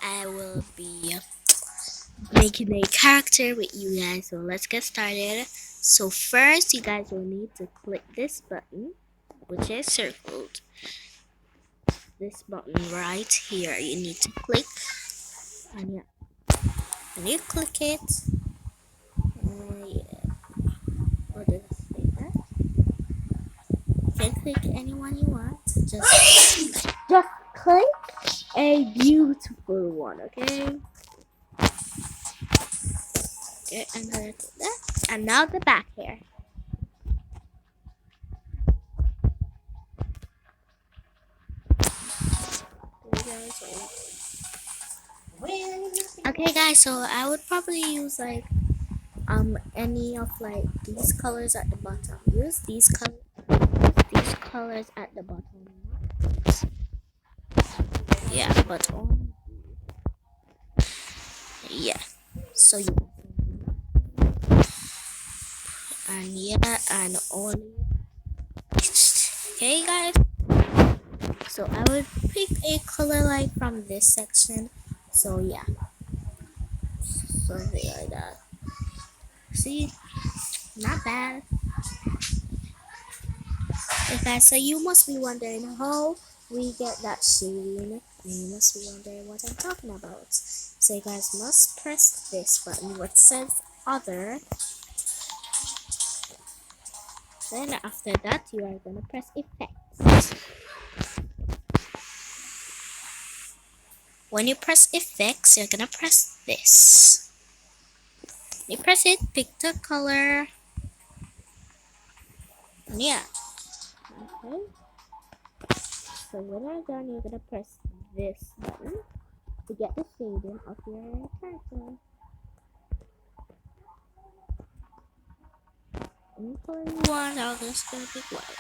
I will be making a character with you guys. So let's get started. So first, you guys will need to click this button, which is circled. This button right here, you need to click, and yeah, when you click it, yeah, what did I say that? You can click anyone you want. Just click a beautiful one, okay? Okay, I'm gonna do that. And now the back hair. Okay guys, so I would probably use like any of like these colors at the bottom. Use these colors at the bottom. Yeah, but on yeah. So yeah. And yeah, and only okay guys. So I would pick a color like from this section. So yeah. Something like that. See? Not bad. Okay, so you must be wondering how we get that shading, and you must be wondering what I'm talking about. So you guys must press this button which says other. Then after that you are gonna press effects. When you press effects, you're gonna press this. You press it, pick the color. And yeah. Okay. So when you're done, you're gonna press this button to get the shading of your character. Any color you want, I'm just gonna pick white.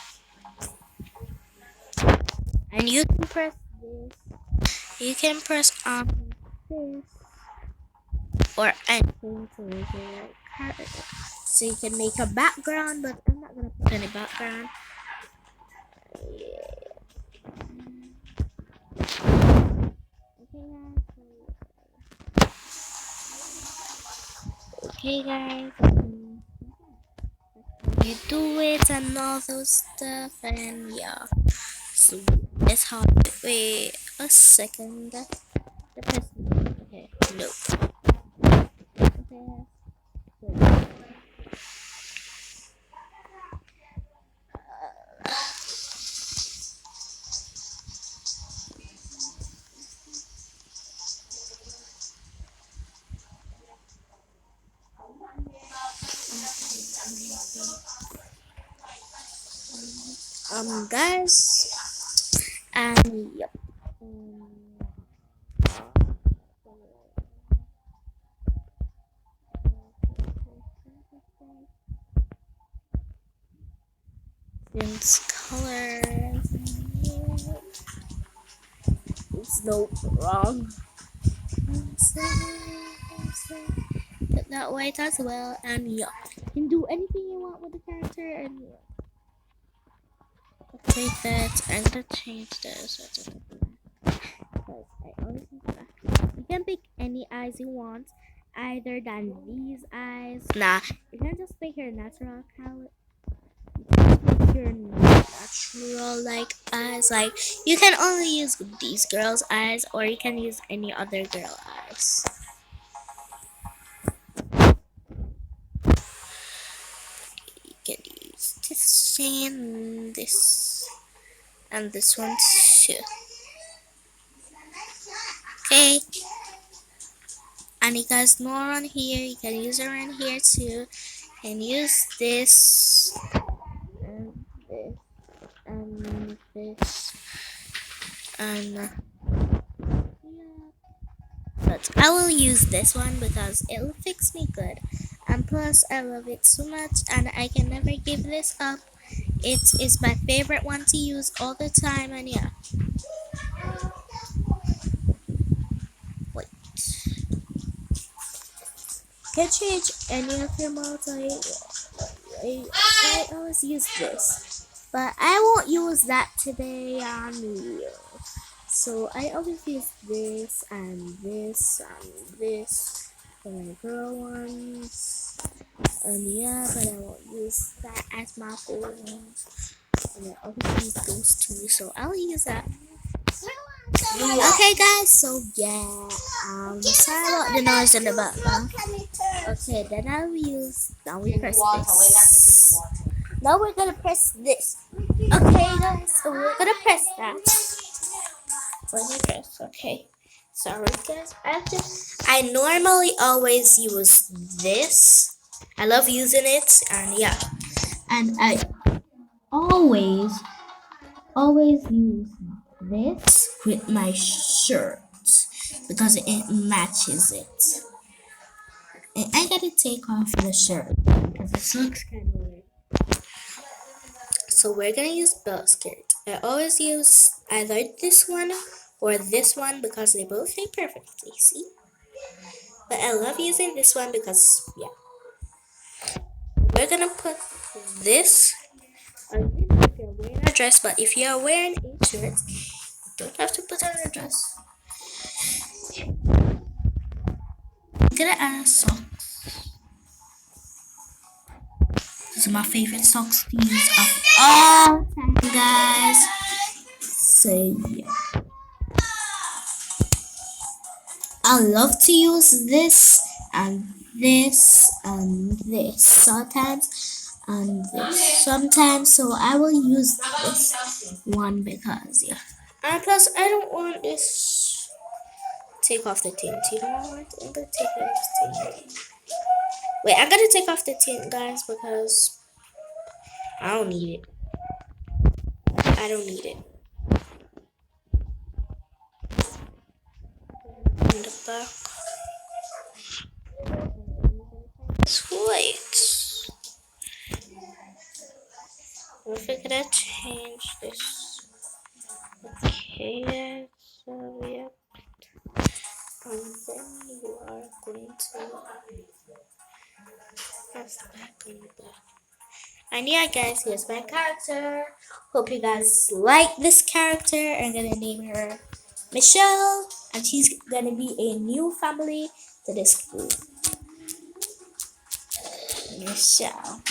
And you can press this. You can press this or anything to make your character. So you can make a background, but I'm not gonna put any background. Yeah. Okay guys. You do it and all those stuff, and yeah. So it's hard. Wait a second. The person. Okay. Nope. Okay. Guys, and yep. This color. It's no wrong. Get that white as well, and yeah, you can do anything you want with the character, and yeah. Take that and to change this. Because I always think that you can pick any eyes you want, either than these eyes. Nah, you can just pick your natural color. Your natural like eyes. Like you can only use these girls' eyes, or you can use any other girl eyes. You can use this and this, and this one too. Okay. And you guys know around here, you can use around here too. And use this and this and this and yeah. But I will use this one because it will fix me good. And plus I love it so much and I can never give this up. It is my favorite one to use all the time, and yeah. Wait. Can change any of your modes. I always use this, but I won't use that today on you. So I always use this and this and this for my girl ones. And yeah, but I won't use that as my phone. And I always use those two, so I'll use that. Okay, guys. So yeah, sorry about the noise in the background. Okay, then I'll use. Now we press this. Now we're gonna press this. Okay, guys. So we're gonna press that. When you press, okay. Sorry, guys. I normally always use this. I love using it, and yeah, and I always use this with my shirt because it matches it. And I gotta take off the shirt because it looks kind of weird. So we're gonna use belt skirt. I always use either this one or this one because they both fit perfectly, see? But I love using this one because, yeah. We're gonna put this on this if you're wearing a dress, but if you're wearing a shirt, you don't have to put on a dress. I'm gonna add socks. These are my favorite socks to use of all time, guys. So yeah, I love to use this and this and this sometimes and this sometimes. So I will use this one because yeah. And plus, I don't want this. Take off the tint. You know what? I'm gonna take off the tint. Wait, I'm gonna take off the tint, guys, because I don't need it. I don't need it. In the back. Wait. We're gonna change this. Okay, so yeah. And then you are going to press back on the back. And yeah, guys, here's my character. Hope you guys like this character. I'm gonna name her Michelle, and she's gonna be a new family to this group. Michelle.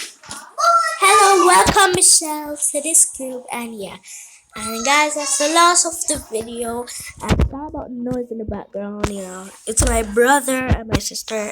Hello, welcome Michelle to this group, and yeah. And guys, that's the last of the video. And sorry about the noise in the background, you know. It's my brother and my sister